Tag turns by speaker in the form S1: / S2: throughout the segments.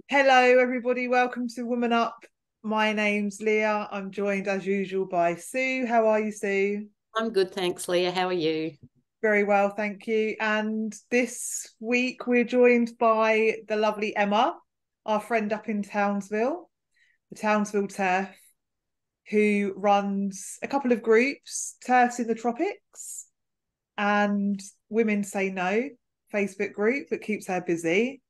S1: Hello, everybody. Welcome to Woman Up. My name's Leah. I'm joined, as usual, by Sue. How are you, Sue?
S2: I'm good, thanks, Leah. How are you?
S1: Very well, thank you. And this week we're joined by the lovely Emma, our friend up in Townsville, the Townsville Turf, who runs a couple of groups, Turfs in the Tropics and Women Say No Facebook group that keeps her busy.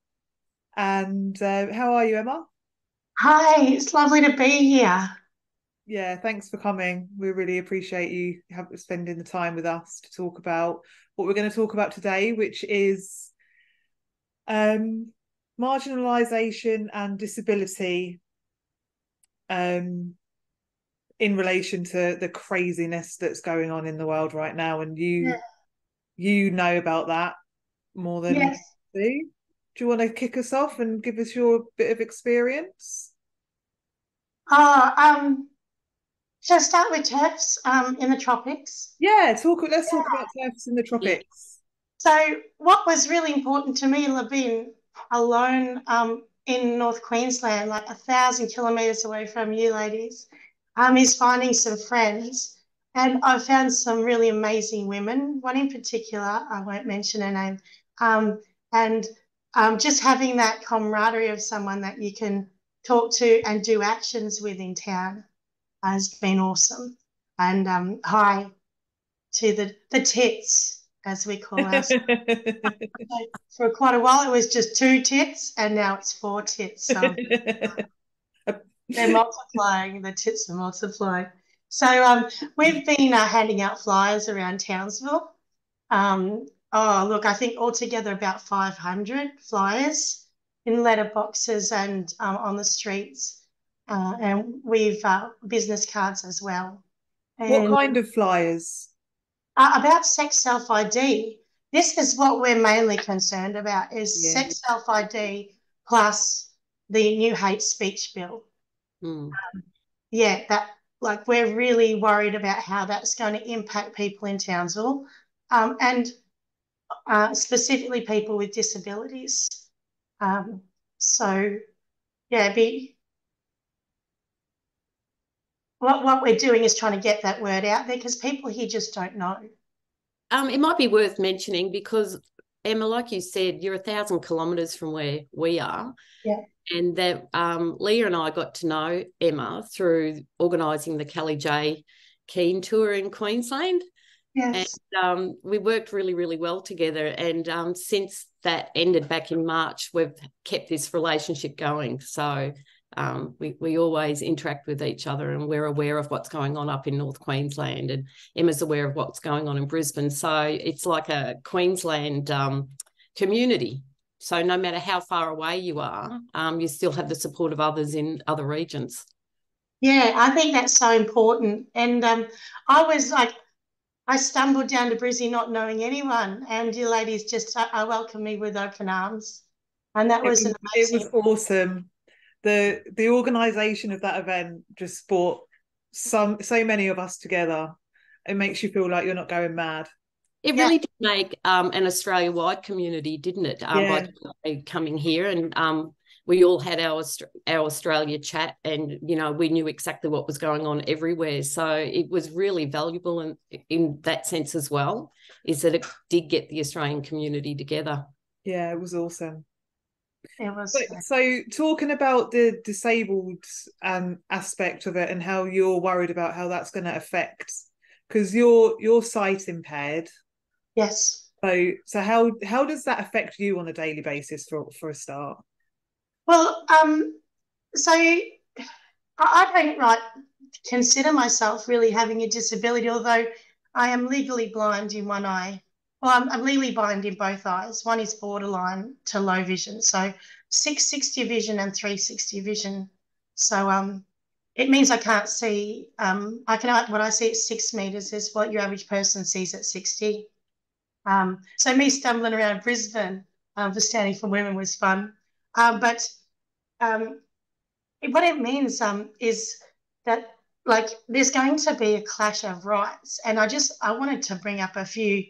S1: And how are you, Emma?
S3: Hi, it's lovely to be here.
S1: Yeah, thanks for coming. We really appreciate you spending the time with us to talk about what we're going to talk about today, which is um, marginalisation and disability um, in relation to the craziness that's going on in the world right now. And
S3: Yeah.
S1: you know about that more than
S3: Yes.
S1: do. Do you want to kick us off and give us your bit of experience?
S3: Oh, shall I start with turfs in the tropics?
S1: Yeah, let's talk about turfs in the
S2: Yeah.
S1: tropics.
S3: So what was really important to me, living alone in North Queensland, like 1,000 kilometres away from you ladies, is finding some friends. And I found some really amazing women, one in particular, I won't mention her name, and just having that camaraderie of someone that you can talk to and do actions with in town has been awesome. And hi to the tits, as we call us. For quite a while, it was just two tits, and now it's four tits. So they're multiplying. The tits are multiplying. So we've been handing out flyers around Townsville. Oh, look, I think altogether about 500 flyers in letterboxes and on the streets. And we've business cards as well.
S1: What
S3: And
S1: kind of flyers?
S3: about sex self-ID, this is what we're mainly concerned about is
S1: Yeah.
S3: sex self-ID plus the new hate speech bill.
S2: Mm.
S3: Yeah, that like we're really worried about how that's going to impact people in Townsville, and specifically people with disabilities. Um, so yeah, what we're doing is trying to get that word out there because people here just don't know.
S2: It might be worth mentioning because Emma, like you said, you're 1,000 kilometres from where we are,
S3: Yeah.
S2: and that Leah and I got to know Emma through organising the Kelly J Keen tour in Queensland, and
S3: Yes.
S2: we worked really, really well together. And since that ended back in March, we've kept this relationship going. So we always interact with each other, and we're aware of what's going on up in North Queensland, and Emma's aware of what's going on in Brisbane. So it's like a Queensland community. So no matter how far away you are, you still have the support of others in other regions.
S3: Yeah, I think that's so important. And I was like, I stumbled down to Brizzy not knowing anyone, and you ladies just welcomed me with open arms, and that was an
S1: It was
S3: amazing.
S1: awesome. The organisation of that event just brought so many of us together. It makes you feel like you're not going mad.
S2: It
S3: Yeah,
S2: really did make an Australia-wide community, didn't it?
S1: Yeah,
S2: By coming here, and we all had our Australia chat, and we knew exactly what was going on everywhere. So it was really valuable, in that sense as well, is that it did get the Australian community together.
S1: yeah, it was awesome.
S3: it was.
S1: But so talking about the disabled aspect of it and how you're worried about how that's going to affect, because you're sight impaired.
S3: Yes.
S1: So how does that affect you on a daily basis for a start?
S3: Well, so I don't consider myself really having a disability, although I am legally blind in one eye. Well, I'm legally blind in both eyes. One is borderline to low vision, so 660 vision and 360 vision. So it means I can't see. I can what I see at 6 meters is what your average person sees at 60. So me stumbling around Brisbane for Standing for Women was fun, but um, what it means is that like there's going to be a clash of rights, and I wanted to bring up a few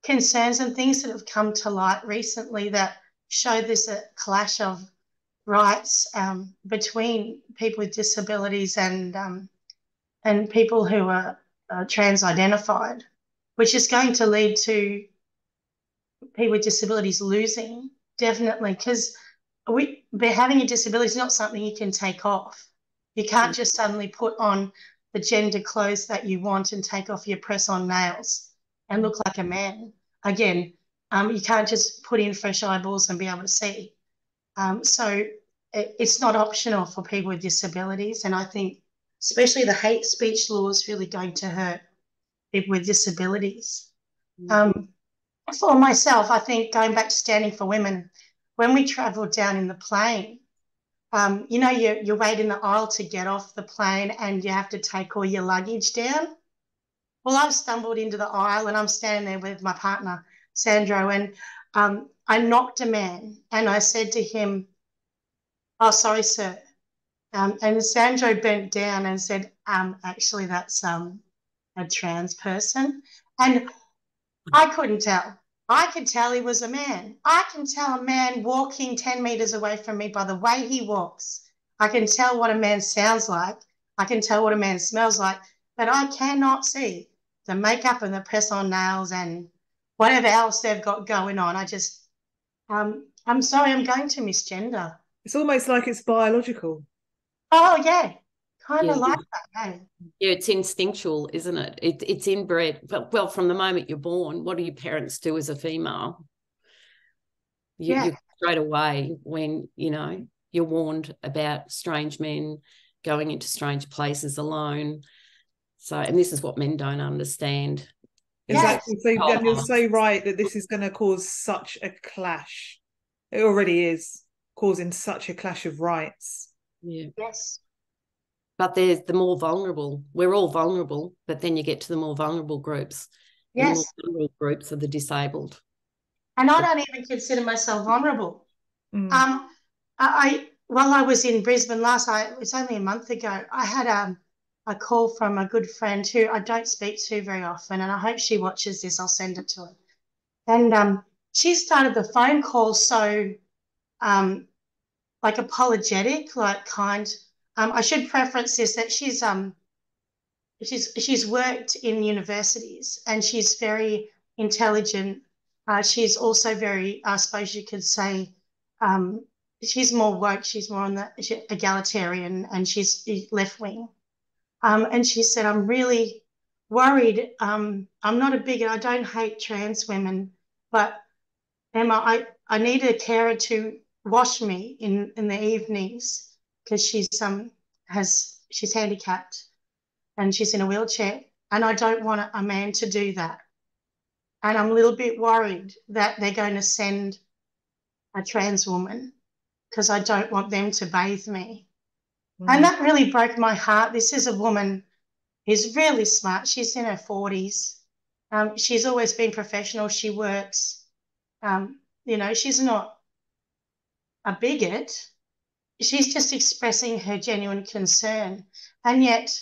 S3: concerns and things that have come to light recently that show this a clash of rights between people with disabilities and people who are trans-identified, which is going to lead to people with disabilities losing, definitely, because having a disability is not something you can take off. You can't just suddenly put on the gender clothes that you want and take off your press-on nails and look like a man. Again, you can't just put in fresh eyeballs and be able to see. So it's not optional for people with disabilities, and I think especially the hate speech law is really going to hurt people with disabilities. For myself, I think going back to Standing for Women, when we travelled down in the plane, you know, you wait in the aisle to get off the plane and you have to take all your luggage down. Well, I've stumbled into the aisle and I'm standing there with my partner, Sandro, and I knocked a man and I said to him, "Oh, sorry, sir." And Sandro bent down and said, actually, that's a trans person. And I couldn't tell. I could tell he was a man. I can tell a man walking 10 metres away from me by the way he walks. I can tell what a man sounds like. I can tell what a man smells like. But I cannot see the makeup and the press-on nails and whatever else they've got going on. I just, I'm sorry, I'm going to misgender.
S1: It's almost like it's biological.
S3: Oh, yeah. Kind of like that, hey?
S2: Yeah, it's instinctual, isn't it? It's inbred. Well, from the moment you're born, what do your parents do as a female? You straight away when, you know, you're warned about strange men going into strange places alone. So, and this is what men don't understand.
S1: Exactly. So, and you're so right that this is going to cause such a clash. It already is causing such a clash of rights.
S2: Yeah.
S3: Yes.
S2: But there's the more vulnerable. We're all vulnerable, but then you get to the more vulnerable groups.
S3: Yes.
S2: And the more vulnerable groups are the disabled.
S3: And I don't even consider myself vulnerable. While I was in Brisbane last night, it's only a month ago, I had a call from a good friend who I don't speak to very often, and I hope she watches this. I'll send it to her. And she started the phone call so like apologetic, like kind. I should preference this that she's worked in universities and she's very intelligent. She's also very, I suppose you could say, she's more woke. She's more on the egalitarian and she's left wing. And she said, "I'm really worried. I'm not a bigot. I don't hate trans women, but Emma, I need a carer to wash me in the evenings because she's handicapped and she's in a wheelchair, and I don't want a man to do that. And I'm a little bit worried that they're going to send a trans woman because I don't want them to bathe me." And that really broke my heart. This is a woman who's really smart. She's in her 40s. She's always been professional. She works. You know, she's not a bigot. She's just expressing her genuine concern. And yet,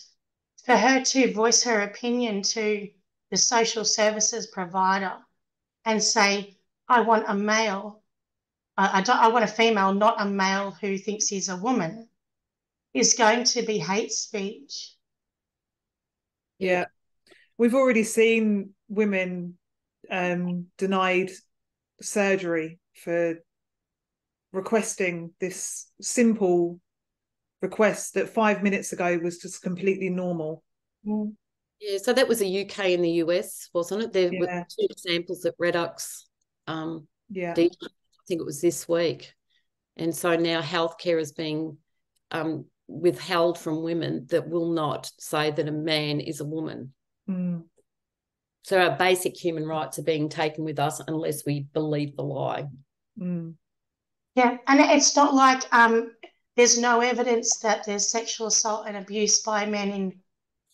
S3: for her to voice her opinion to the social services provider and say, "I want a male, I want a female, not a male who thinks he's a woman," is going to be hate speech.
S1: Yeah. We've already seen women denied surgery for requesting this simple request that 5 minutes ago was just completely normal.
S2: Yeah, so that was the UK and the US, wasn't it? There were 2 examples at Redux. I think it was this week. And so now healthcare is being withheld from women that will not say that a man is a woman. So our basic human rights are being taken with us unless we believe the lie.
S3: Yeah, and it's not like there's no evidence that there's sexual assault and abuse by men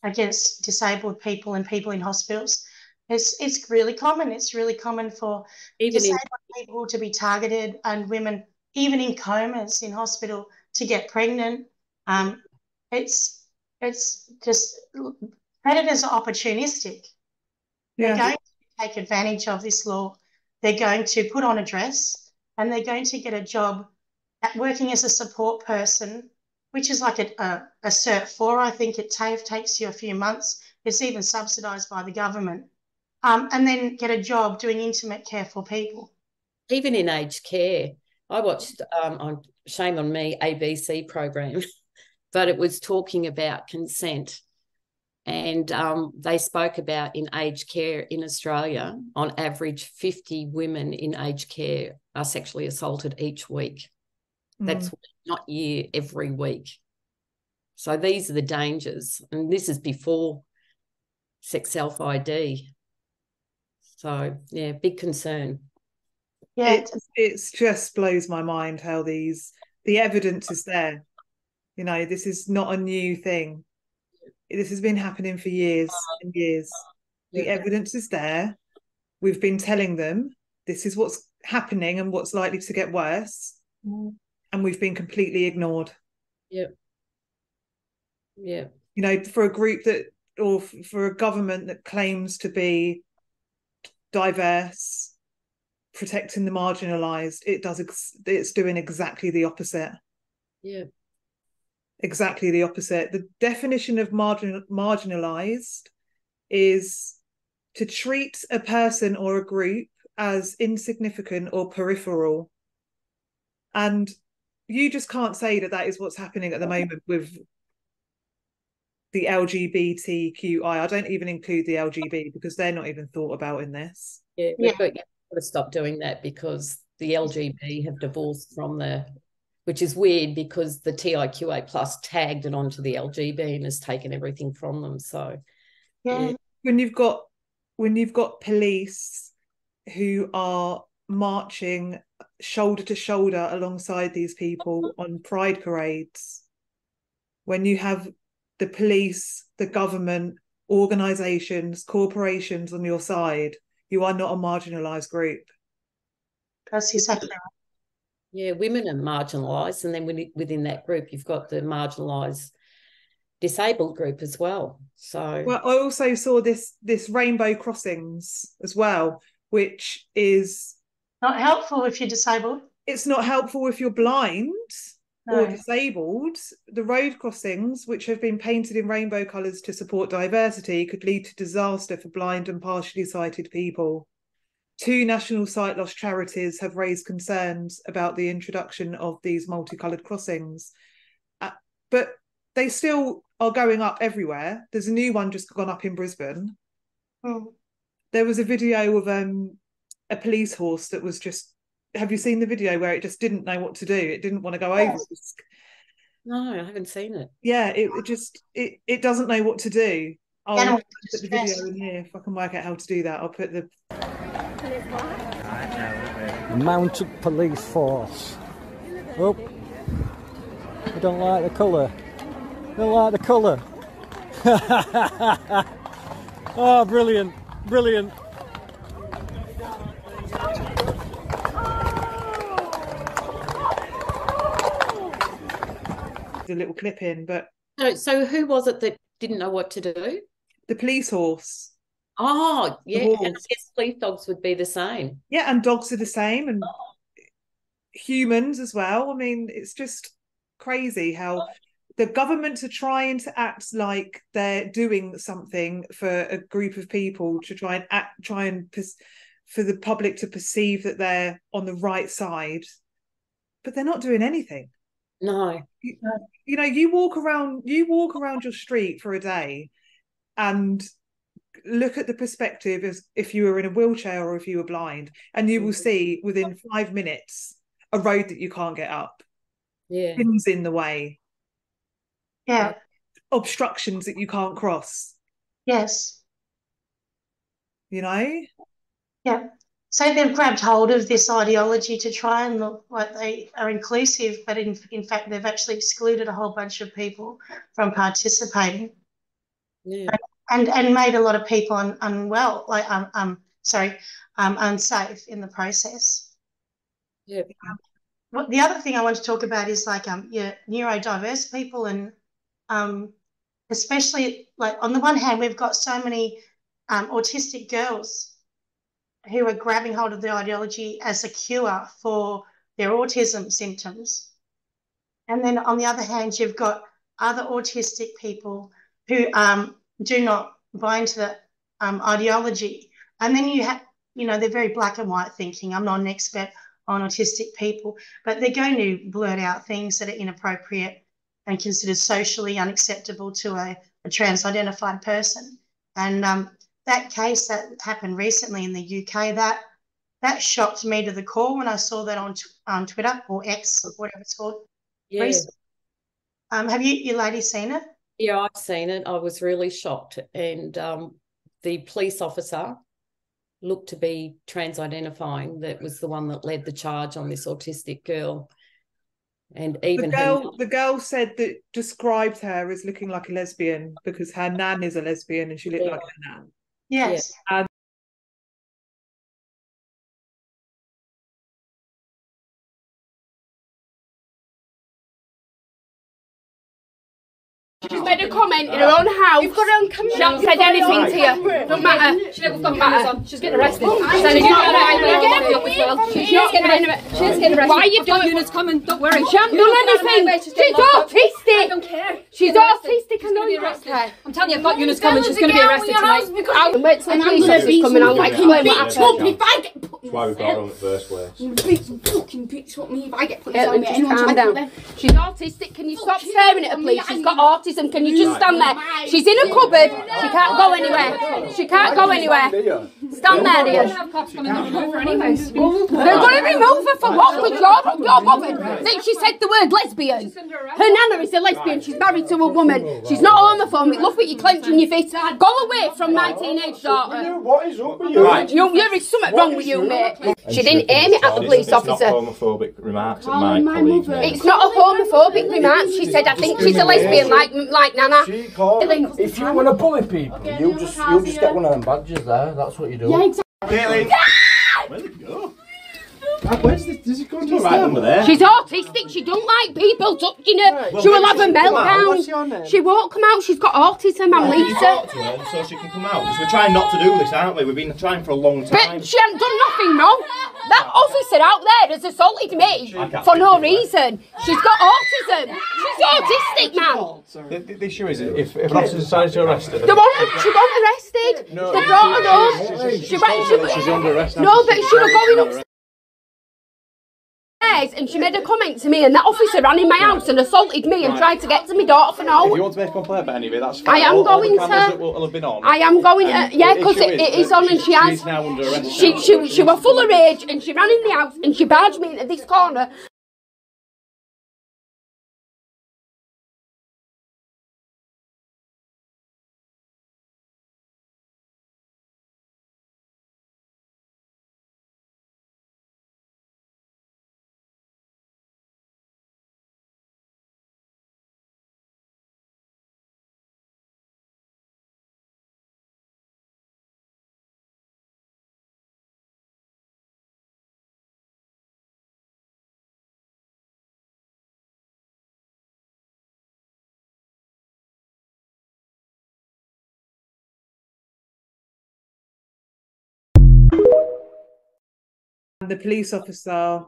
S3: against disabled people and people in hospitals. It's really common. It's really common for disabled people to be targeted and women, even in comas in hospital, to get pregnant. It's just predators are opportunistic. They're going to take advantage of this law. They're going to put on a dress and they're going to get a job working as a support person, which is like a Cert 4, I think it takes you a few months. It's even subsidised by the government. And then get a job doing intimate care for people.
S2: Even in aged care, I watched on Shame on Me ABC program, but it was talking about consent. And they spoke about in aged care in Australia, on average, 50 women in aged care are sexually assaulted each week. That's not year, every week. So these are the dangers. And this is before sex self-ID. So, yeah, big concern.
S1: Yeah, it just blows my mind how the evidence is there. You know, this is not a new thing. This has been happening for years and years. The evidence is there. We've been telling them this is what's happening and what's likely to get worse. And we've been completely ignored.
S2: Yeah. Yeah.
S1: You know, for a group that, or for a government that claims to be diverse, protecting the marginalised, it's doing exactly the opposite.
S2: Yeah.
S1: Exactly the opposite. The definition of marginalised is to treat a person or a group as insignificant or peripheral. And you just can't say that is what's happening at the moment with the LGBTQI. I don't even include the LGB because they're not even thought about in this.
S2: Yeah, we've got to stop doing that because the LGB have divorced from which is weird because the TQIA plus tagged it onto the LGB and has taken everything from them. So,
S3: yeah.
S1: When you've got police who are marching shoulder to shoulder alongside these people on pride parades, when you have the police, the government, organisations, corporations on your side, you are not a marginalised group.
S3: That's exactly right.
S2: Yeah, women are marginalised, and then within that group, you've got the marginalised disabled group as well. So,
S1: well, I also saw this rainbow crossings as well, which is
S3: not helpful if you're disabled.
S1: It's not helpful if you're blind. No. Or disabled. The road crossings, which have been painted in rainbow colours to support diversity, could lead to disaster for blind and partially sighted people. 2 national sight loss charities have raised concerns about the introduction of these multicoloured crossings. But they still are going up everywhere. There's a new one just gone up in Brisbane. There was a video of a police horse that was just... Have you seen the video where it just didn't know what to do? It didn't want to go over.
S2: No, I haven't seen it.
S1: Yeah, it doesn't know what to do. I'll put the video in here if I can work out how to do that. I'll put the
S4: mounted police force. Oh, I don't like the colour. Don't like the colour. Oh, brilliant, brilliant.
S1: a little clip in, but
S2: so who was it that didn't know what to do?
S1: The police horse.
S2: Oh, yeah. And I guess police dogs would be the same.
S1: Yeah, and dogs are the same, and humans as well. I mean, it's just crazy how the governments are trying to act like they're doing something for a group of people to for the public to perceive that they're on the right side, but they're not doing anything.
S2: No.
S1: You know, you walk around your street for a day and look at the perspective as if you were in a wheelchair or if you were blind, and you will see within 5 minutes a road that you can't get up.
S2: Yeah.
S1: Things in the way.
S3: Yeah.
S1: Obstructions that you can't cross.
S3: Yes.
S1: You know?
S3: Yeah. So they've grabbed hold of this ideology to try and look like they are inclusive, but in fact they've actually excluded a whole bunch of people from participating.
S2: Yeah.
S3: And made a lot of people unwell, like unsafe in the process.
S2: Yeah.
S3: The other thing I want to talk about is like neurodiverse people, and especially like on the one hand we've got so many autistic girls who are grabbing hold of the ideology as a cure for their autism symptoms. And then on the other hand, you've got other autistic people who do not buy into the ideology. And then you have, you know, they're very black and white thinking. I'm not an expert on autistic people, but they're going to blurt out things that are inappropriate and considered socially unacceptable to a trans-identified person. And that case that happened recently in the UK, that shocked me to the core when I saw that on Twitter or X or whatever it's called.
S2: Yeah.
S3: Have you ladies seen it?
S2: Yeah, I've seen it. I was really shocked. And the police officer looked to be trans-identifying. That was the one that led the charge on this autistic girl. And even
S1: the girl said that described her as looking like a lesbian because her nan is a lesbian and she looked like her nan.
S3: Yes.
S1: And
S5: she's made a comment in her own house. You've got her on camera. She hasn't said anything to you. Don't matter. She never got cameras on. She's getting arrested. She's not getting arrested. Why are you doing? Units coming. Don't worry. She hasn't done anything. She's autistic. I don't care. She's autistic. I know you arrest her. I'm telling you, I've got units coming. She's going to be arrested tonight. I'll wait till the police officers come and I'll explain what happened. If I get put,
S6: that's why we've got her on the first place.
S5: Fucking bitch, what me if I get put on me? Calm down. She's autistic. Can you stop staring at her, please? She's got autism. Can you just stand there? She's in a cupboard. She can't go anywhere. She can't go anywhere. Stand there, dear. They're going to remove her for what? Because you're bothered. Then she said the word lesbian. Her nana is a lesbian. She's married to a woman. She's not homophobic. Look what you're clenching your fist. Go away from my teenage daughter.
S6: What is up with you?
S5: There is something wrong with you, mate. She didn't aim it at the police officer.
S6: It's not homophobic remarks at my colleagues.
S5: It's not a homophobic remark. She said, I think she's a lesbian like Nana.
S7: If you want to bully people, you'll just get one of them badges there. That's what you do.
S5: Yeah, exactly.
S6: Caitlin! Where'd it go? Where's this? Does it go to right under there?
S5: She's autistic. She don't like people touching her. She will have a meltdown. She won't come out. She's got autism. I'm Lisa.
S6: Talk to her so she can come out. Because we're trying not to do this, aren't we? We've been trying for a long time.
S5: But she hasn't done nothing wrong. That officer out there has assaulted me for no reason. She's got autism. She's autistic, man.
S6: The issue is, if an officer decides to arrest her...
S5: She wasn't arrested. They brought her home.
S6: She's under arrest.
S5: No, but she was going upstairs. And she made a comment to me, and that officer ran in my house and assaulted me and tried to get to my daughter for now.
S6: If you want to make a complaint about anyway, that's fine.
S5: I am going to.
S6: Will have been on.
S5: I am going to. Yeah, because it is on, and she has.
S6: She's now under arrest.
S5: She was full of rage, and she ran in the house and she barged me into this corner.
S1: the police officer,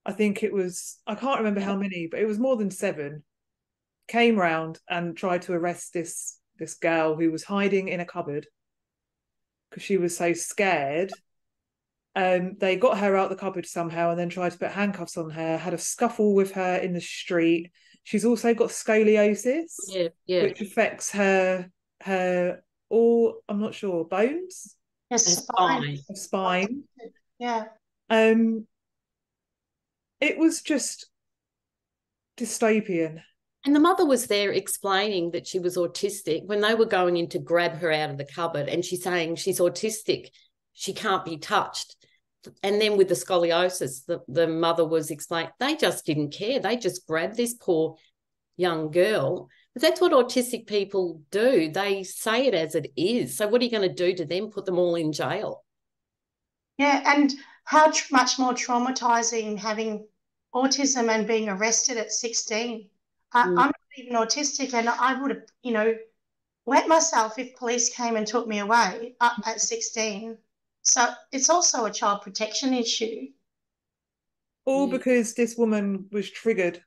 S1: I think it was, I can't remember how many, but it was more than 7, came round and tried to arrest this girl who was hiding in a cupboard because she was so scared. They got her out the cupboard somehow and then tried to put handcuffs on her, had a scuffle with her in the street. She's also got scoliosis, which affects her all, I'm not sure, bones?
S3: Yes,
S1: spine.
S3: Yeah.
S1: It was just dystopian.
S2: And the mother was there explaining that she was autistic when they were going in to grab her out of the cupboard, and she's saying she's autistic, she can't be touched. And then with the scoliosis, the mother was explaining, they just didn't care. They just grabbed this poor young girl. But that's what autistic people do. They say it as it is. So what are you going to do to them? Put them all in jail?
S3: Yeah, and how much more traumatising having autism and being arrested at 16. I'm not even autistic, and I would have, wet myself if police came and took me away at 16. So it's also a child protection issue.
S1: All because this woman was triggered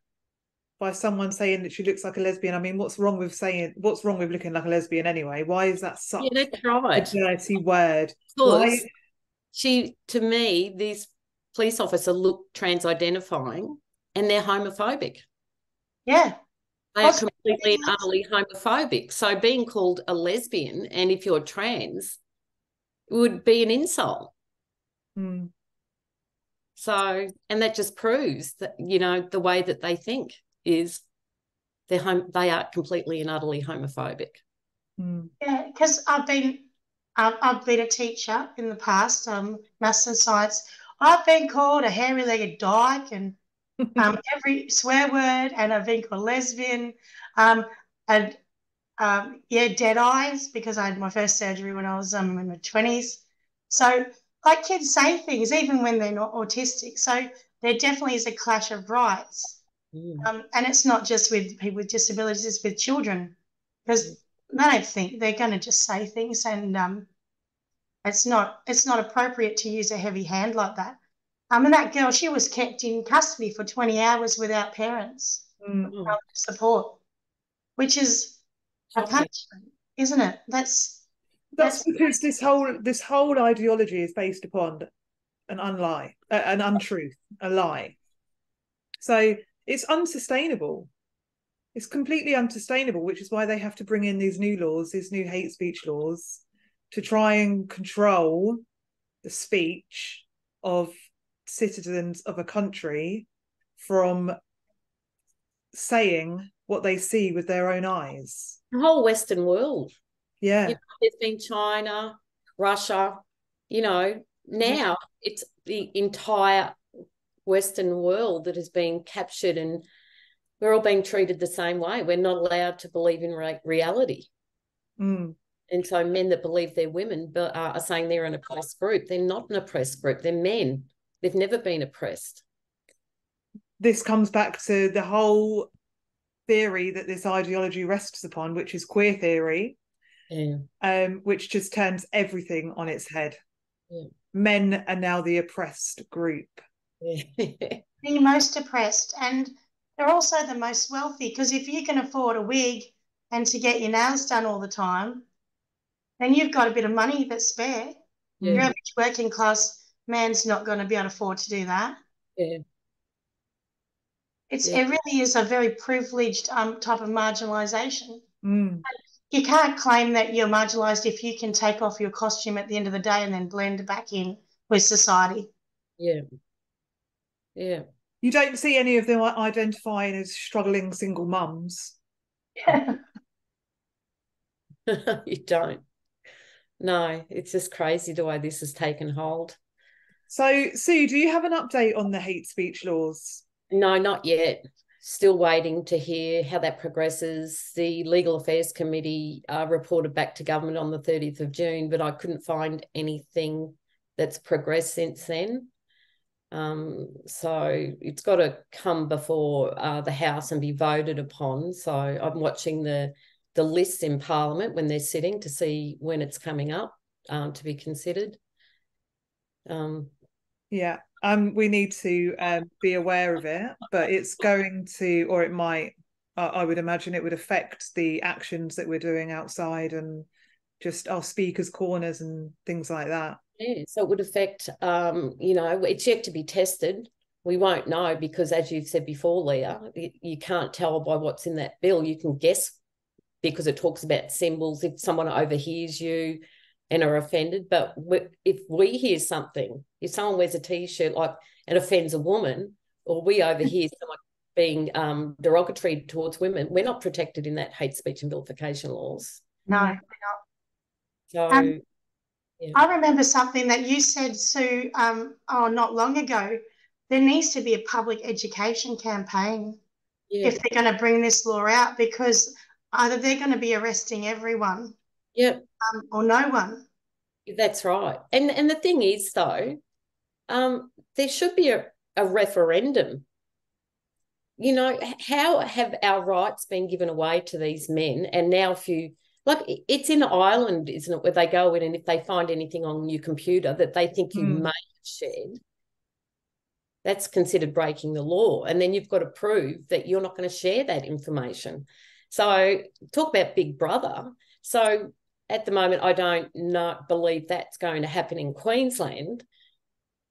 S1: by someone saying that she looks like a lesbian. I mean, what's wrong with looking like a lesbian anyway? Why is that such
S2: that's right.
S1: a dirty word?
S2: Because to me, this police officer looked trans-identifying and they're homophobic.
S3: Yeah.
S2: They are completely and utterly homophobic. So being called a lesbian, and if you're trans, would be an insult.
S1: Mm.
S2: So, and that just proves that, you know, the way that they think is they are completely and utterly homophobic.
S1: Mm.
S3: Yeah, because I've been a teacher in the past, maths and science. I've been called a hairy-legged dyke and every swear word, and I've been called lesbian, and dead eyes, because I had my first surgery when I was in my 20s. So, like, kids say things even when they're not autistic. So there definitely is a clash of rights, and it's not just with people with disabilities; it's with children, because they don't think, they're going to just say things, and it's not appropriate to use a heavy hand like that. And that girl, she was kept in custody for 20 hours without parents support, which is a punishment, isn't it? That's
S1: because this whole ideology is based upon an untruth, a lie. So it's unsustainable. It's completely unsustainable, which is why they have to bring in these new laws, these new hate speech laws, to try and control the speech of citizens of a country from saying what they see with their own eyes.
S2: The whole Western world.
S1: Yeah.
S2: You know, there's been China, Russia, you know, now it's the entire Western world that has been captured, and we're all being treated the same way. We're not allowed to believe in reality.
S1: Mm.
S2: And so men that believe they're women but are saying they're an oppressed group. They're not an oppressed group. They're men. They've never been oppressed.
S1: This comes back to the whole theory that this ideology rests upon, which is queer theory, which just turns everything on its head. Yeah. Men are now the oppressed group.
S3: Yeah. The most oppressed, and they're also the most wealthy, because if you can afford a wig and to get your nails done all the time, then you've got a bit of money that's spare. Yeah. Your average working class man's not going to be able to afford to do that.
S2: Yeah.
S3: It really is a very privileged type of marginalisation.
S1: Mm.
S3: You can't claim that you're marginalised if you can take off your costume at the end of the day and then blend back in with society.
S2: Yeah. Yeah.
S1: You don't see any of them identifying as struggling single mums.
S3: Yeah.
S2: You don't. No, it's just crazy the way this has taken hold.
S1: So, Sue, do you have an update on the hate speech laws?
S2: No, not yet. Still waiting to hear how that progresses. The Legal Affairs Committee reported back to government on the 30th of June, but I couldn't find anything that's progressed since then. So it's got to come before the House and be voted upon. So I'm watching the lists in Parliament when they're sitting to see when it's coming up to be considered.
S1: Yeah. We need to be aware of it, but it's going to, or it might, I would imagine it would affect the actions that we're doing outside and just our speakers' corners and things like that.
S2: Yeah, so it would affect, you know, it's yet to be tested. We won't know because, as you've said before, Leah, you can't tell by what's in that bill. You can guess because it talks about symbols if someone overhears you and are offended. But if we hear something, if someone wears a T-shirt like and offends a woman, or we overhear someone being derogatory towards women, we're not protected in that hate speech and vilification laws.
S3: No, we're not.
S2: So, yeah.
S3: I remember something that you said, Sue, not long ago. There needs to be a public education campaign if they're going to bring this law out, because either they're going to be arresting everyone or no one.
S2: That's right. And the thing is, though, there should be a referendum. You know, how have our rights been given away to these men? And now if you, like, it's in Ireland, isn't it, where they go in and if they find anything on your computer that they think you may have shared, that's considered breaking the law. And then you've got to prove that you're not going to share that information. So talk about Big Brother. So at the moment, I don't believe that's going to happen in Queensland,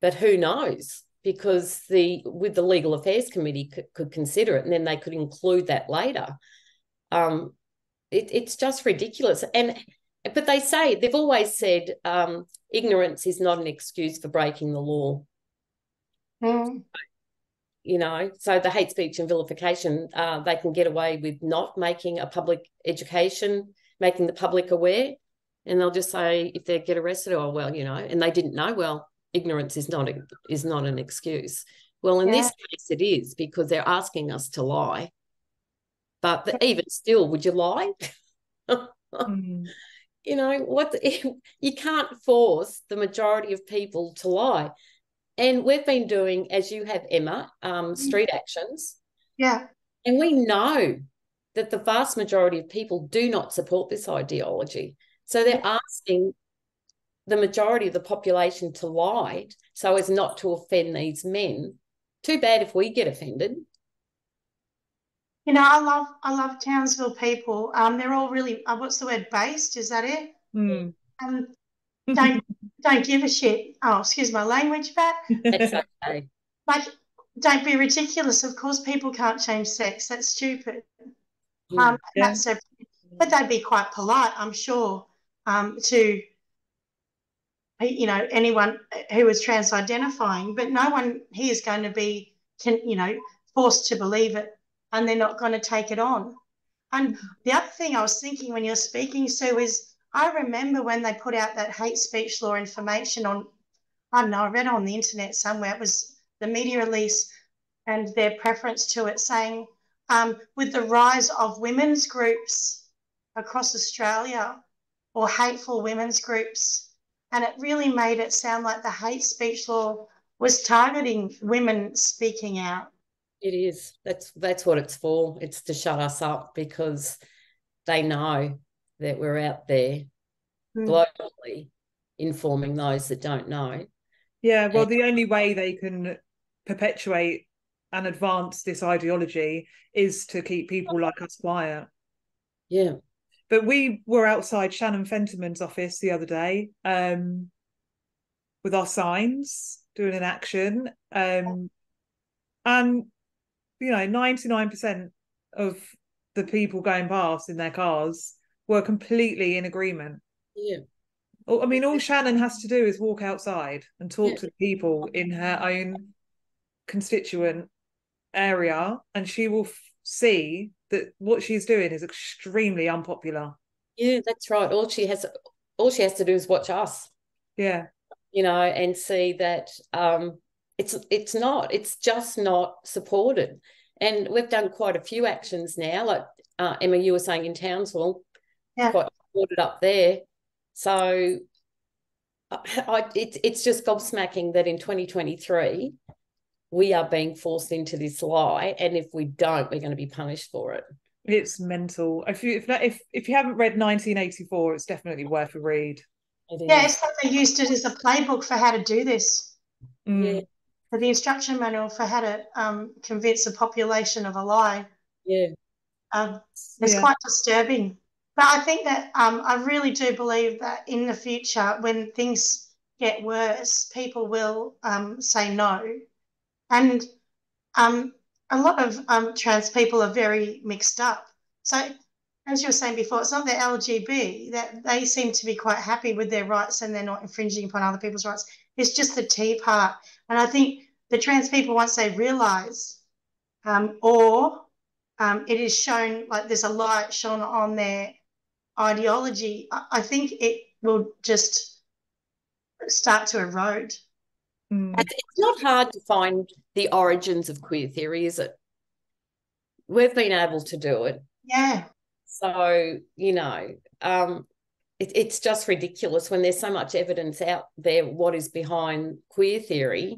S2: but who knows? Because with the Legal Affairs Committee could consider it, and then they could include that later. It's just ridiculous. But they've always said ignorance is not an excuse for breaking the law.
S3: Mm.
S2: You know, so the hate speech and vilification, they can get away with not making a public education, making the public aware, and they'll just say if they get arrested, oh well, you know, and they didn't know. Well, ignorance is not an excuse. Well, in this case, it is, because they're asking us to lie. But even still, would you lie? You know, you can't force the majority of people to lie. And we've been doing, as you have, Emma, street actions.
S3: Yeah.
S2: And we know that the vast majority of people do not support this ideology. So they're asking the majority of the population to lie so as not to offend these men. Too bad if we get offended.
S3: You know, I love Townsville people. They're all really, what's the word, based? Is that it?
S1: Mm.
S3: Don't give a shit. Oh, excuse my language, but
S2: That's okay.
S3: like, don't be ridiculous. Of course, people can't change sex. That's stupid. But they'd be quite polite, I'm sure, to, you know, anyone who is trans-identifying. But no one here is going to be, forced to believe it, and they're not going to take it on. And the other thing I was thinking when you're speaking, Sue, is I remember when they put out that hate speech law information on, I don't know, I read it on the internet somewhere. It was the media release and their preference to it, saying with the rise of women's groups across Australia, or hateful women's groups, and it really made it sound like the hate speech law was targeting women speaking out.
S2: It is. That's what it's for. It's to shut us up, because they know that we're out there globally informing those that don't know.
S1: Yeah, well, the only way they can perpetuate and advance this ideology is to keep people like us quiet.
S2: Yeah.
S1: But we were outside Shannon Fentiman's office the other day with our signs, doing an action. And, you know, 99% of the people going past in their cars were completely in agreement.
S2: Yeah.
S1: I mean, all Shannon has to do is walk outside and talk to the people in her own constituent area, and she will see that what she's doing is extremely unpopular.
S2: Yeah, that's right. All she has to do is watch us.
S1: Yeah.
S2: You know, and see that it's just not supported. And we've done quite a few actions now, like Emma, you were saying in Townsville, quite supported up there. So it's just gobsmacking that in 2023 we are being forced into this lie, and if we don't, we're going to be punished for it.
S1: It's mental. If you haven't read 1984, it's definitely worth a read.
S3: Yeah, it's like they used it as a playbook for how to do this.
S2: Yeah.
S3: For the instruction manual for how to convince a population of a lie.
S2: Yeah.
S3: It's quite disturbing. But I think that I really do believe that in the future, when things get worse, people will say no. And a lot of trans people are very mixed up. So, as you were saying before, it's not the LGB, that they seem to be quite happy with their rights and they're not infringing upon other people's rights. It's just the T part. And I think the trans people, once they realise it is shown, like there's a light shone on their ideology, I think it will just start to erode.
S2: It's not hard to find the origins of queer theory, is it? We've been able to do it.
S3: Yeah.
S2: So, you know, it's just ridiculous when there's so much evidence out there what is behind queer theory.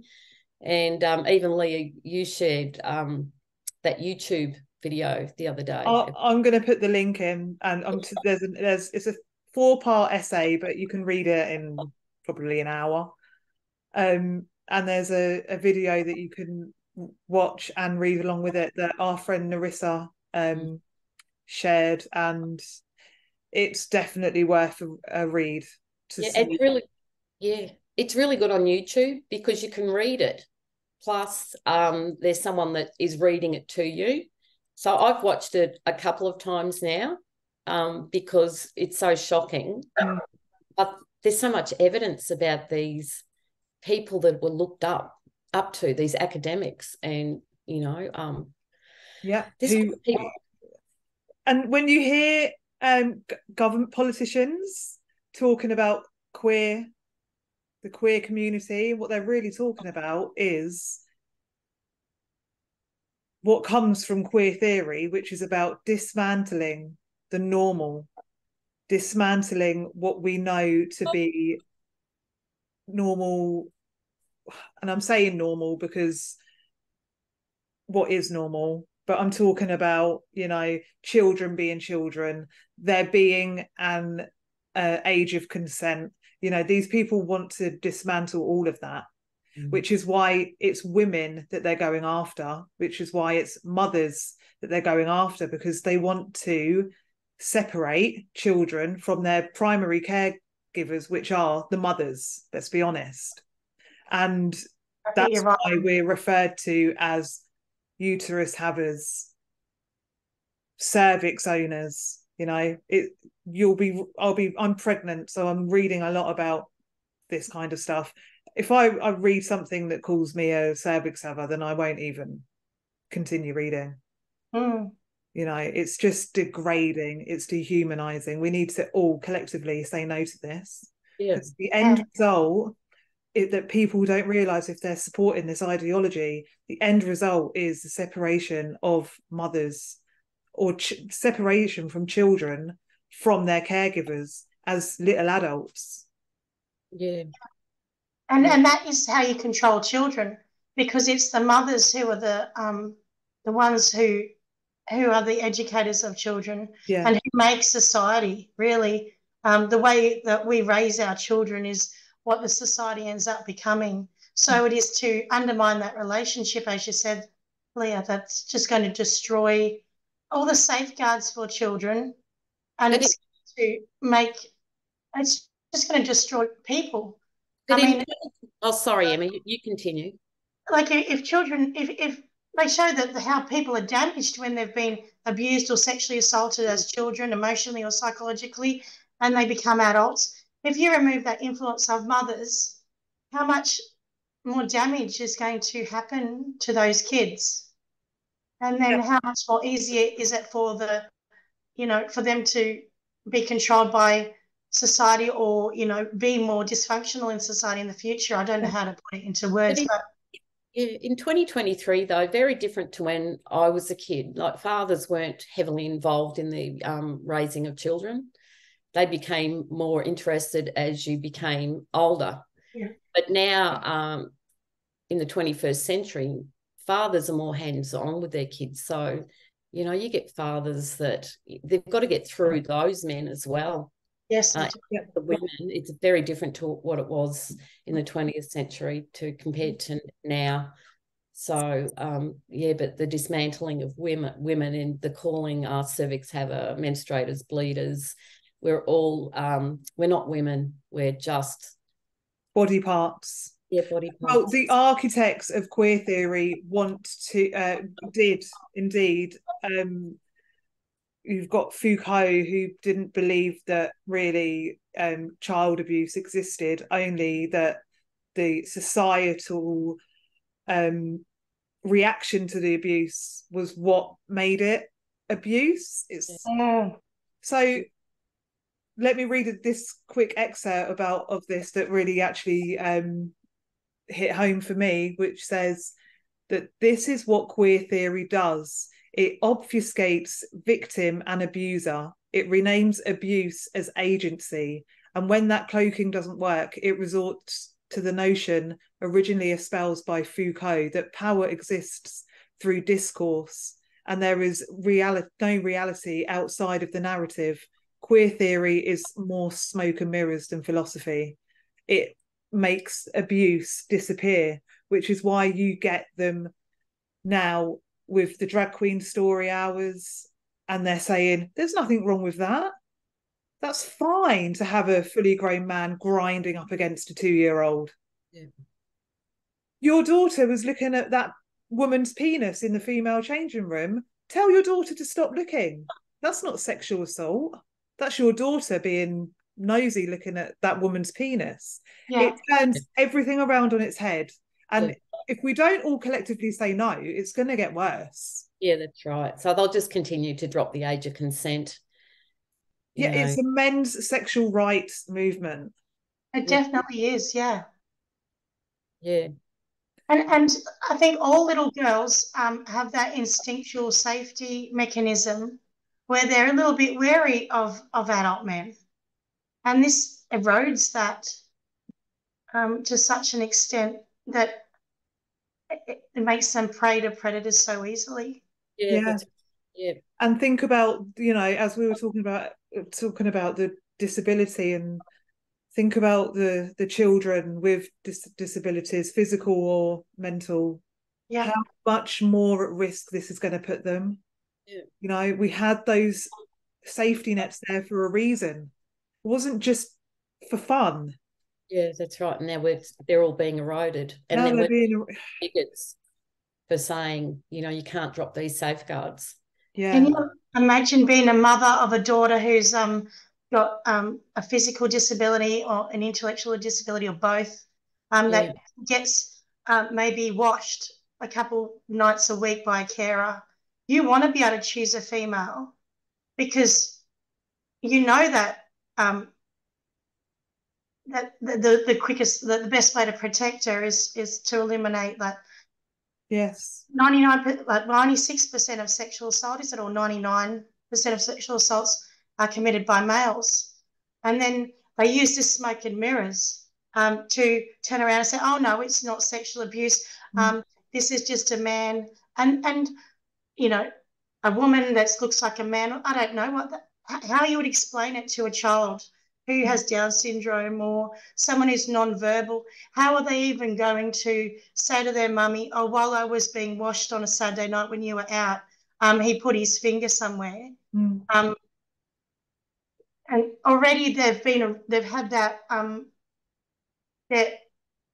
S2: And even Leah, you shared that YouTube video the other day.
S1: I'm going to put the link in, and it's a 4-part essay, but you can read it in probably an hour. And and there's a video that you can watch and read along with it that our friend Narissa shared, and it's definitely worth a read to see.
S2: It's really good on YouTube because you can read it. Plus, there's someone that is reading it to you. So I've watched it a couple of times now because it's so shocking. But there's so much evidence about these people that were looked up to, these academics, and
S1: and when you hear government politicians talking about the queer community, what they're really talking about is what comes from queer theory, which is about dismantling the normal, dismantling what we know to be normal. And I'm saying normal because what is normal? But I'm talking about, children being children, there being an age of consent. These people want to dismantle all of that, which is why it's women that they're going after, which is why it's mothers that they're going after, because they want to separate children from their primary caregivers, which are the mothers, let's be honest. And that's why we're referred to as uterus havers, cervix owners. I'm pregnant, so I'm reading a lot about this kind of stuff. If I read something that calls me a cervix haver, then I won't even continue reading. It's just degrading, it's dehumanizing. We need to all collectively say no to this, because the end result that people don't realize, if they're supporting this ideology, the end result is the separation of mothers, or separation from children from their caregivers as little adults.
S3: And that is how you control children, because it's the mothers who are the ones who are the educators of children, and who make society really. The way that we raise our children is what the society ends up becoming. So it is to undermine that relationship, as you said, Leah, that's just going to destroy all the safeguards for children, and it's just going to destroy people.
S2: Sorry, Emma, you continue.
S3: Like if children, if they show that how people are damaged when they've been abused or sexually assaulted as children, emotionally or psychologically, and they become adults. If you remove that influence of mothers, how much more damage is going to happen to those kids? And then how much more easier is it for for them to be controlled by society, or, be more dysfunctional in society in the future? I don't know how to put it into words, but
S2: in 2023, though, very different to when I was a kid. Like, fathers weren't heavily involved in the raising of children. They became more interested as you became older. But now, in the 21st century, fathers are more hands-on with their kids. So, you get fathers that they've got to get through those men as well.
S3: Yes,
S2: the women, it's very different to what it was in the 20th century compared to now. So, but the dismantling of women and the calling our cervix haver, menstruators, bleeders, we're all, we're not women, we're just
S1: body parts.
S2: Body parts.
S1: Well, the architects of queer theory did indeed. You've got Foucault, who didn't believe that really child abuse existed, only that the societal reaction to the abuse was what made it abuse. So let me read this quick excerpt of this that really actually hit home for me, which says that this is what queer theory does. It obfuscates victim and abuser. It renames abuse as agency. And when that cloaking doesn't work, it resorts to the notion originally espoused by Foucault that power exists through discourse, and there is no reality outside of the narrative. Queer theory is more smoke and mirrors than philosophy. It makes abuse disappear, which is why you get them now with the drag queen story hours, and they're saying there's nothing wrong with that. That's fine to have a fully grown man grinding up against a 2-year-old.
S2: Yeah.
S1: Your daughter was looking at that woman's penis in the female changing room. Tell your daughter to stop looking. That's not sexual assault. That's your daughter being nosy looking at that woman's penis.
S3: Yeah.
S1: It turns everything around on its head. And if we don't all collectively say no, it's going to get worse.
S2: Yeah, that's right. So they'll just continue to drop the age of consent.
S1: Yeah, it's a men's sexual rights movement.
S3: It definitely is, yeah.
S2: Yeah.
S3: And I think all little girls have that instinctual safety mechanism where they're a little bit wary of adult men. And this erodes that to such an extent that it makes them prey to predators so easily.
S2: Yeah.
S1: And think about, as we were talking about the disability, and think about the children with disabilities, physical or mental, how much more at risk this is going to put them. We had those safety nets there for a reason. It wasn't just for fun.
S2: Yeah, that's right. And now they're all being eroded. And
S1: now
S2: then
S1: they're being
S2: bigots for saying, you can't drop these safeguards.
S1: Yeah.
S3: Can you imagine being a mother of a daughter who's got a physical disability or an intellectual disability or both, that gets maybe washed a couple nights a week by a carer? You want to be able to choose a female because you know that that the best way to protect her is to eliminate that.
S1: Yes.
S3: 96% of sexual assault, is it, or 99% of sexual assaults are committed by males. And then they use this smoke and mirrors to turn around and say, oh, no, it's not sexual abuse. This is just a man. And a woman that looks like a man, I don't know how you would explain it to a child who has Down syndrome or someone who's non-verbal. How are they even going to say to their mummy, oh, while I was being washed on a Saturday night when you were out, he put his finger somewhere. And already they've had that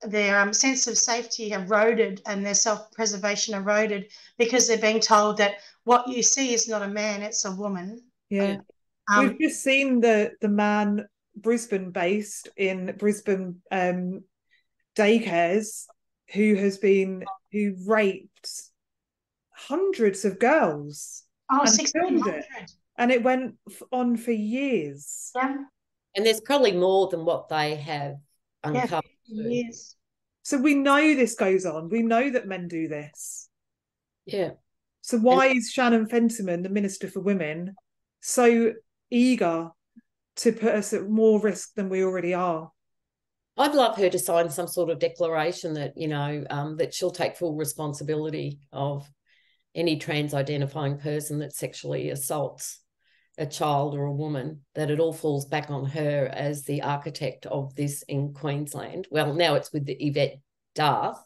S3: their sense of safety eroded and their self-preservation eroded because they're being told that what you see is not a man, it's a woman.
S1: Yeah. We've just seen the man Brisbane-based in Brisbane daycares who raped hundreds of girls.
S3: Oh,
S1: and
S3: 1,600.
S1: And it went on for years.
S3: Yeah.
S2: And there's probably more than what they have uncovered.
S3: Yes.
S1: So we know this goes on. We know that men do this.
S2: Yeah.
S1: So why is Shannon Fentiman, the Minister for Women, so eager to put us at more risk than we already are?
S2: I'd love her to sign some sort of declaration that, that she'll take full responsibility of any trans-identifying person that sexually assaults a child or a woman, that it all falls back on her as the architect of this in Queensland. Well, now it's with the Yvette Darth.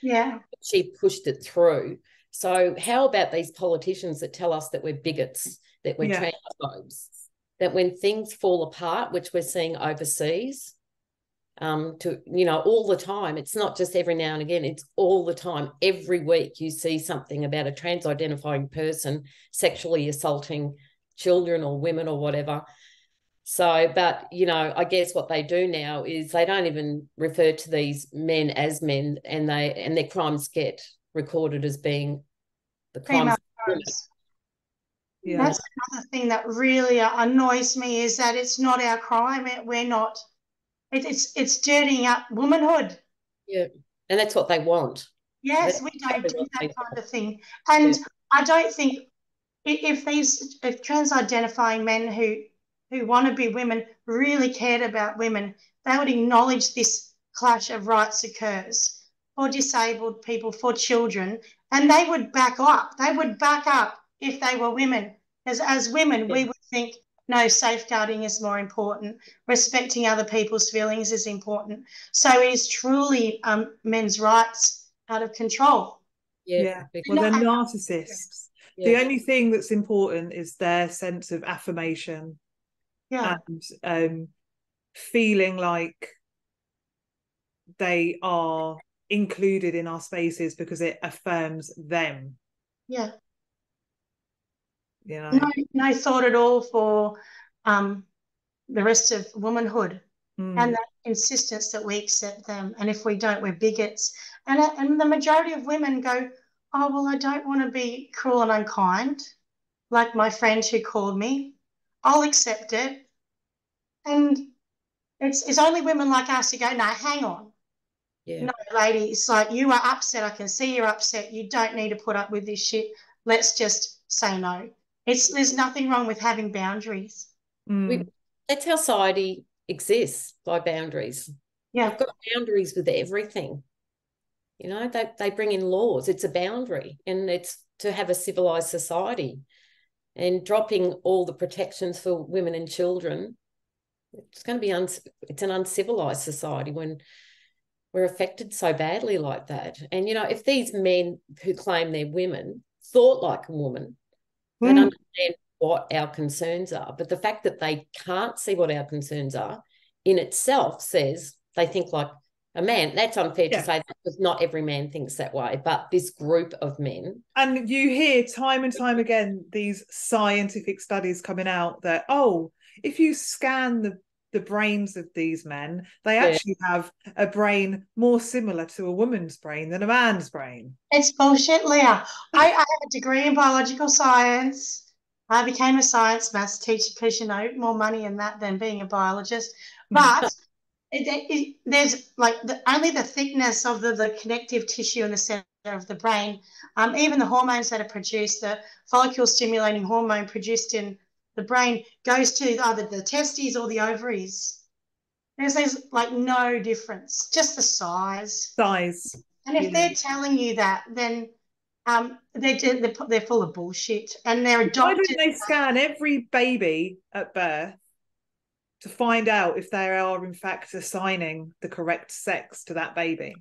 S3: Yeah.
S2: She pushed it through. So how about these politicians that tell us that we're bigots, that we're transphobes, that when things fall apart, which we're seeing overseas, all the time, it's not just every now and again, it's all the time. Every week you see something about a trans-identifying person sexually assaulting children or women or whatever. So, but, I guess what they do now is they don't even refer to these men as men, and their crimes get recorded as being the crimes.
S3: Yeah. That's another thing that really annoys me, is that it's not our crime. We're not. It's dirtying up womanhood.
S2: Yeah, and that's what they want.
S3: Yes, we don't do that kind of thing. And I don't think if trans-identifying men who want to be women really cared about women, they would acknowledge this clash of rights occurs for disabled people, for children, and they would back up. They would back up if they were women. As women, we would think no, safeguarding is more important. Respecting other people's feelings is important. So it is truly men's rights out of control.
S1: Yeah. Well, they're narcissists. The only thing that's important is their sense of affirmation.
S3: Yeah.
S1: And feeling like they are included in our spaces because it affirms them.
S3: Yeah.
S1: You know,
S3: no thought at all for the rest of womanhood, and that insistence that we accept them, and if we don't, we're bigots. And the majority of women go, oh, well, I don't want to be cruel and unkind, like my friend who called me. I'll accept it. And it's only women like us who go, no, hang on.
S2: Yeah.
S3: No, lady, it's like, you are upset. I can see you're upset. You don't need to put up with this shit. Let's just say no. There's nothing wrong with having boundaries.
S2: That's how society exists, by boundaries.
S3: Yeah.
S2: We've got boundaries with everything. You know, they bring in laws. It's a boundary, and it's to have a civilized society. And dropping all the protections for women and children, it's going to be it's an uncivilized society when we're affected so badly like that. And, you know, if these men who claim they're women thought like a woman, they'd understand what our concerns are. But the fact that they can't see what our concerns are in itself says they think like a man. That's unfair to say, because not every man thinks that way, but this group of men.
S1: And you hear time and time again these scientific studies coming out that, oh, if you scan the brains of these men, they actually have a brain more similar to a woman's brain than a man's brain.
S3: It's bullshit, Leah. I have a degree in biological science. I became a science maths teacher because, you know, more money in that than being a biologist. But there's like only the thickness of the connective tissue in the center of the brain. Even the hormones that are produced, the follicle stimulating hormone produced in the brain goes to either the testes or the ovaries. There's like no difference, just the size. And if they're telling you that, then they're full of bullshit, and they're adopted.
S1: Why don't they scan every baby at birth to find out if they are in fact assigning the correct sex to that baby?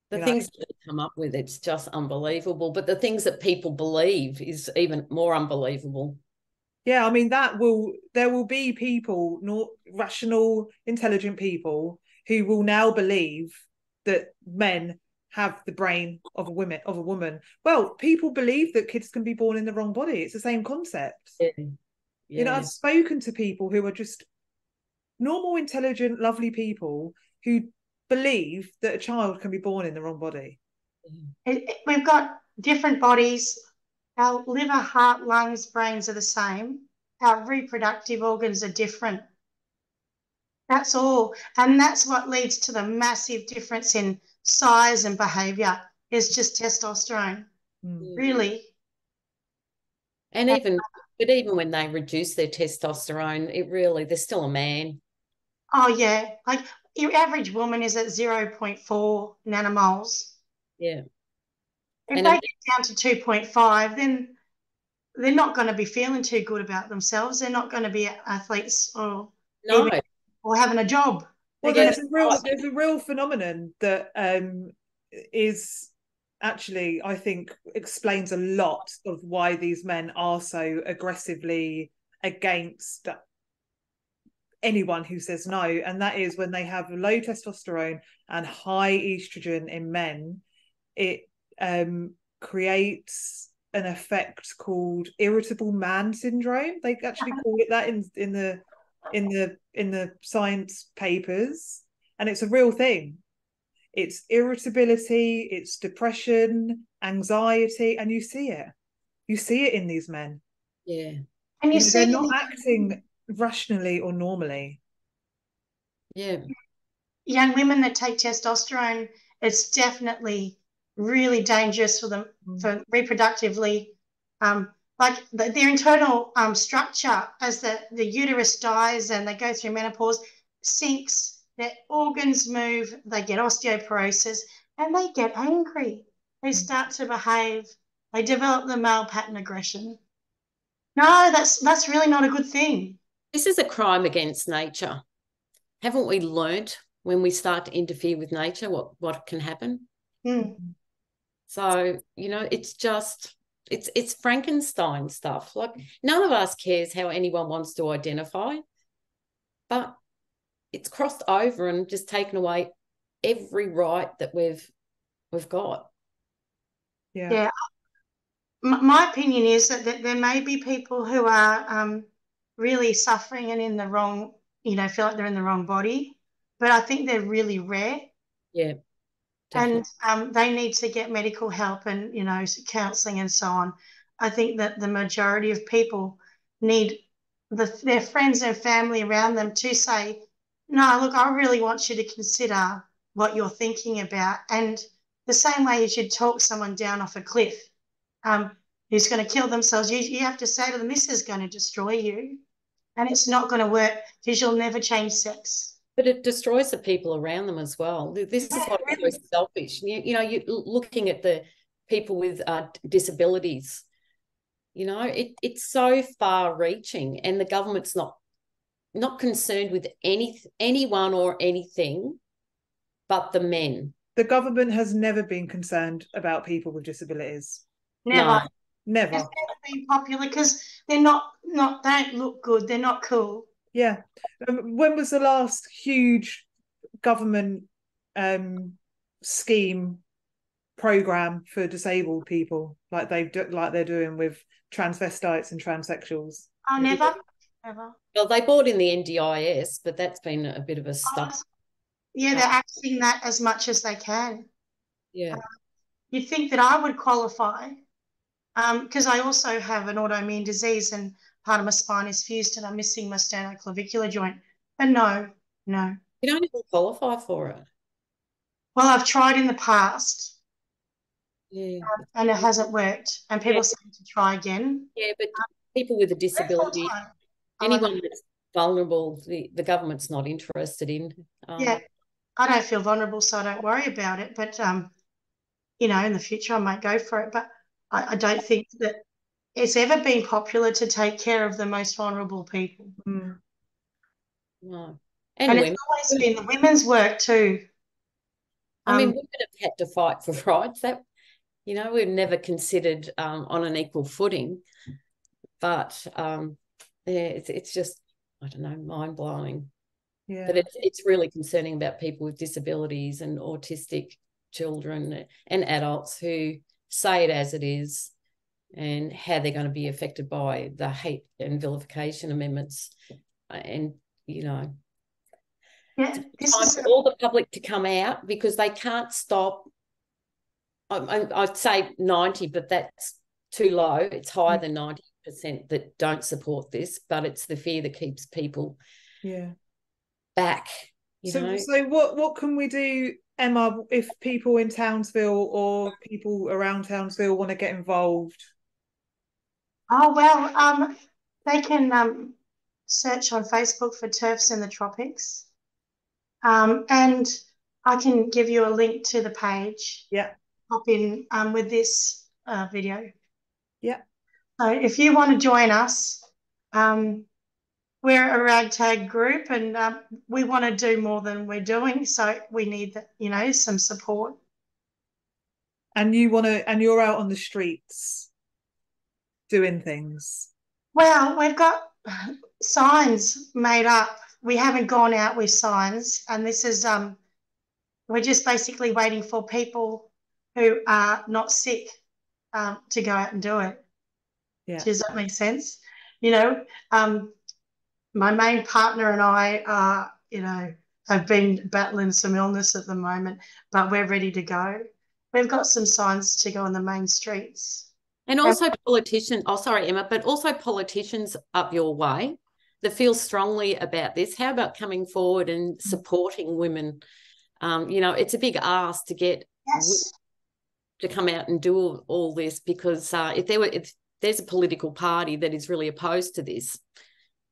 S2: The things that they come up with, it's just unbelievable. But the things that people believe is even more unbelievable.
S1: Yeah, I mean, there will be people, not rational, intelligent people, who will now believe that men have the brain of a woman. Well, people believe that kids can be born in the wrong body. It's the same concept. You know, I've spoken to people who are just normal, intelligent, lovely people who believe that a child can be born in the wrong body.
S3: We've got different bodies. Our liver, heart, lungs, brains are the same. Our reproductive organs are different. That's all. And that's what leads to the massive difference in size and behaviour, is just testosterone, really.
S2: And even when they reduce their testosterone, they're still a man.
S3: Oh, yeah. Like your average woman is at 0.4 nanomoles.
S2: Yeah.
S3: If they get down to 2.5, then they're not going to be feeling too good about themselves. They're not going to be athletes or having a job.
S1: Well, there's a real phenomenon that is actually, I think, explains a lot of why these men are so aggressively against anyone who says no, and that is when they have low testosterone and high estrogen in men, it creates an effect called irritable man syndrome. They actually call it that in the science papers, and it's a real thing. It's irritability, it's depression, anxiety, and you see it in these men.
S2: Yeah.
S3: And
S1: they're not acting rationally or normally.
S2: Yeah.
S3: Young women that take testosterone, it's definitely really dangerous for them, for reproductively. Like their internal structure, as the uterus dies and they go through menopause, sinks. Their organs move, they get osteoporosis, and they get angry. They start to behave. They develop the male pattern aggression. No, that's really not a good thing.
S2: This is a crime against nature. Haven't we learnt when we start to interfere with nature what can happen?
S3: Mm.
S2: So, it's just, it's Frankenstein stuff. Like, none of us cares how anyone wants to identify, but it's crossed over and just taken away every right that we've got.
S3: Yeah. My opinion is that there may be people who are really suffering and in the wrong, feel like they're in the wrong body, but I think they're really rare.
S2: Yeah. Definitely.
S3: And they need to get medical help and, counselling and so on. I think that the majority of people need their friends and family around them to say, no, look, I really want you to consider what you're thinking about. And the same way as you'd talk someone down off a cliff who's going to kill themselves, you have to say to them, this is going to destroy you. And it's not going to work because you'll never change sex.
S2: But it destroys the people around them as well. This is what is so selfish. You're looking at the people with disabilities. It's so far-reaching, and the government's not concerned with anyone or anything but the men.
S1: The government has never been concerned about people with disabilities.
S3: Never.
S2: No.
S1: Never.
S3: It's never been popular because they don't look good. They're not cool.
S1: Yeah. When was the last huge government scheme program for disabled people like they're doing with transvestites and transsexuals?
S3: Oh, never.
S2: Well, they brought in the NDIS, but that's been a bit of a stunt.
S3: Yeah, they're acting that as much as they can.
S2: Yeah.
S3: You'd think that I would qualify because I also have an autoimmune disease and part of my spine is fused and I'm missing my sternoclavicular joint. But no.
S2: You don't even qualify for it.
S3: Well, I've tried in the past.
S2: Yeah.
S3: And it hasn't worked. And people seem to try again.
S2: Yeah, but people with a disability, anyone that's vulnerable, the government's not interested in.
S3: Yeah, I don't feel vulnerable, so I don't worry about it. But, in the future I might go for it. But I don't think that it's ever been popular to take care of the most vulnerable people.
S1: Mm.
S2: No.
S3: And it's always been the women's work too.
S2: Women have had to fight for rights. That, we're never considered on an equal footing. But, it's just, I don't know, mind-blowing.
S1: Yeah.
S2: But it's really concerning about people with disabilities and autistic children and adults who say it as it is and how they're going to be affected by the hate and vilification amendments. And,
S3: Yeah,
S2: it's time for all the public to come out because they can't stop. I'd say 90, but that's too low. It's higher than 90% that don't support this, but it's the fear that keeps people back.
S1: So what can we do, Emma, if people in Townsville or people around Townsville want to get involved?
S3: Oh, well, they can search on Facebook for TERFs in the Tropics. And I can give you a link to the page.
S1: Yeah.
S3: Pop in with this video.
S1: Yeah.
S3: So if you want to join us, we're a ragtag group and we want to do more than we're doing. So we need, some support.
S1: And you're out on the streets doing things.
S3: Well, we've got signs made up. We haven't gone out with signs, and this is we're just basically waiting for people who are not sick to go out and do it.
S1: Yeah.
S3: Does that make sense? My main partner and I are, have been battling some illness at the moment, but we're ready to go. We've got some signs to go on the main streets.
S2: And also politicians, Emma, but also politicians up your way that feel strongly about this. How about coming forward and supporting women? It's a big ask to get to come out and do all this because if there's a political party that is really opposed to this,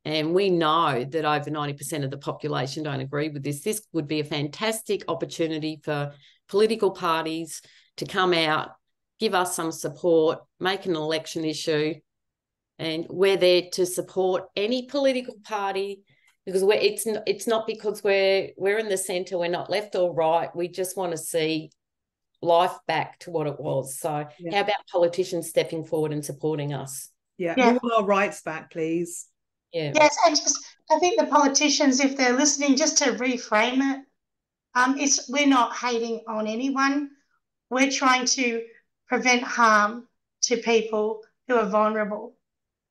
S2: and we know that over 90% of the population don't agree with this would be a fantastic opportunity for political parties to come out, give us some support, make an election issue, and we're there to support any political party, because it's not because we're in the centre, we're not left or right. We just want to see life back to what it was. So how about politicians stepping forward and supporting us?
S1: We want our rights back, please.
S3: Yes, and I think the politicians, if they're listening, just to reframe it, we're not hating on anyone. We're trying to prevent harm to people who are vulnerable.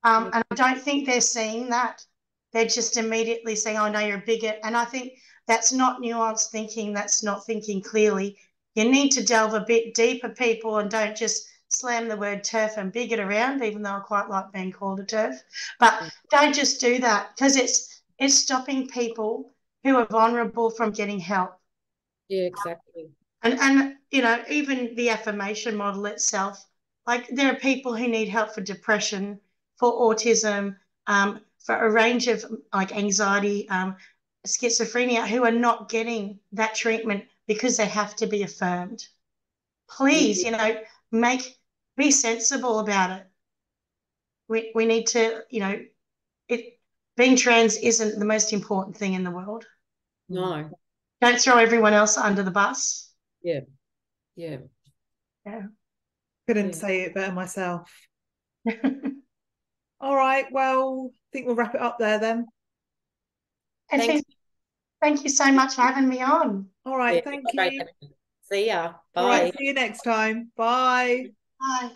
S3: And I don't think they're seeing that. They're just immediately saying, oh, no, you're a bigot. And I think that's not nuanced thinking. That's not thinking clearly. You need to delve a bit deeper, people, and don't just slam the word TERF and bigot around, even though I quite like being called a TERF. But don't just do that, because it's stopping people who are vulnerable from getting help.
S2: Yeah, exactly.
S3: And you know, even the affirmation model itself, like there are people who need help for depression, for autism, for a range of like anxiety, schizophrenia, who are not getting that treatment because they have to be affirmed. Please, you know, be sensible about it. We need to, you know, being trans isn't the most important thing in the world.
S2: No.
S3: Don't throw everyone else under the bus.
S2: Yeah.
S1: Couldn't say it better myself. All right, well, I think we'll wrap it up there then.
S3: Thank you so much for having me on.
S1: All right, thank you.
S2: See ya. Bye.
S1: All right, see you next time. Bye.
S3: Bye.